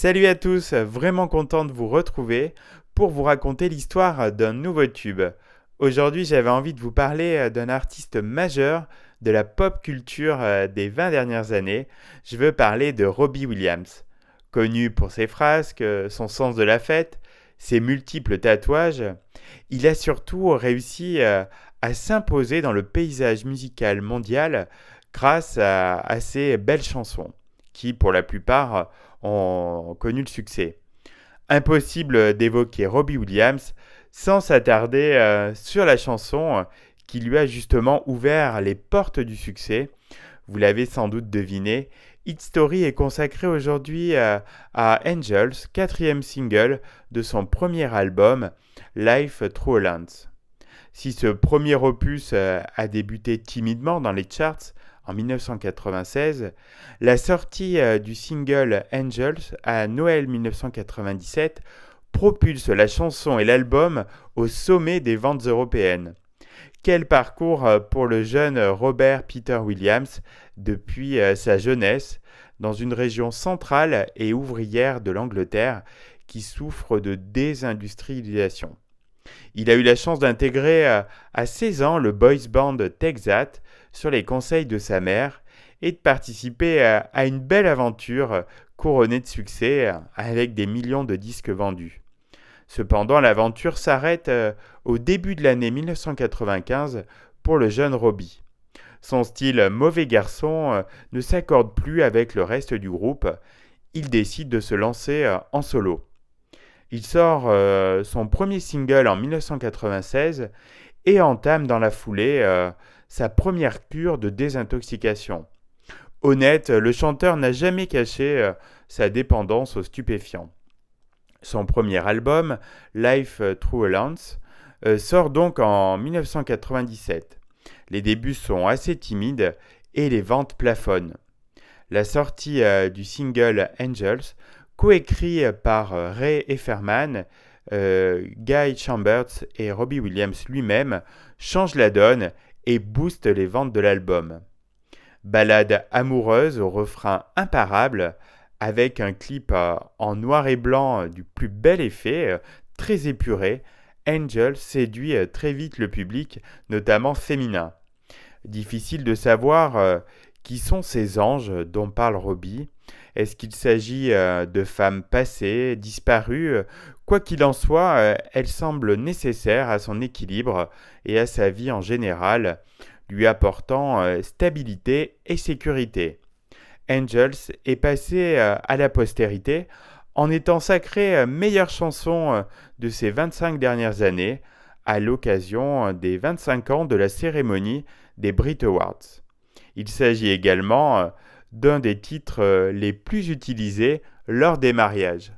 Salut à tous, vraiment content de vous retrouver pour vous raconter l'histoire d'un nouveau tube. Aujourd'hui, j'avais envie de vous parler d'un artiste majeur de la pop culture des 20 dernières années. Je veux parler de Robbie Williams. Connu pour ses frasques, son sens de la fête, ses multiples tatouages, il a surtout réussi à s'imposer dans le paysage musical mondial grâce à ses belles chansons, qui pour la plupart ont connu le succès. Impossible d'évoquer Robbie Williams sans s'attarder sur la chanson qui lui a justement ouvert les portes du succès. Vous l'avez sans doute deviné, Hit Story est consacré aujourd'hui à Angels, quatrième single de son premier album, Life Through a Lens. Si ce premier opus a débuté timidement dans les charts en 1996, la sortie du single Angels à Noël 1997 propulse la chanson et l'album au sommet des ventes européennes. Quel parcours pour le jeune Robert Peter Williams depuis sa jeunesse dans une région centrale et ouvrière de l'Angleterre qui souffre de désindustrialisation. Il a eu la chance d'intégrer à 16 ans le boys band Texat sur les conseils de sa mère et de participer à une belle aventure couronnée de succès avec des millions de disques vendus. Cependant, l'aventure s'arrête au début de l'année 1995 pour le jeune Robbie. Son style mauvais garçon ne s'accorde plus avec le reste du groupe. Il décide de se lancer en solo. Il sort son premier single en 1996 et entame dans la foulée sa première cure de désintoxication. Honnête, le chanteur n'a jamais caché sa dépendance aux stupéfiants. Son premier album, Life Through a Lens, sort donc en 1997. Les débuts sont assez timides et les ventes plafonnent. La sortie du single Angels, coécrit par Ray Efferman, Guy Chambers et Robbie Williams lui-même, change la donne et booste les ventes de l'album. Ballade amoureuse au refrain imparable, avec un clip en noir et blanc du plus bel effet, très épuré, Angel séduit très vite le public, notamment féminin. Difficile de savoir qui sont ces anges dont parle Robbie. Est-ce qu'il s'agit de femmes passées, disparues? Quoi qu'il en soit, elles semblent nécessaires à son équilibre et à sa vie en général, lui apportant stabilité et sécurité. Angels est passé à la postérité en étant sacrée meilleure chanson de ces 25 dernières années à l'occasion des 25 ans de la cérémonie des Brit Awards. Il s'agit également d'un des titres les plus utilisés lors des mariages.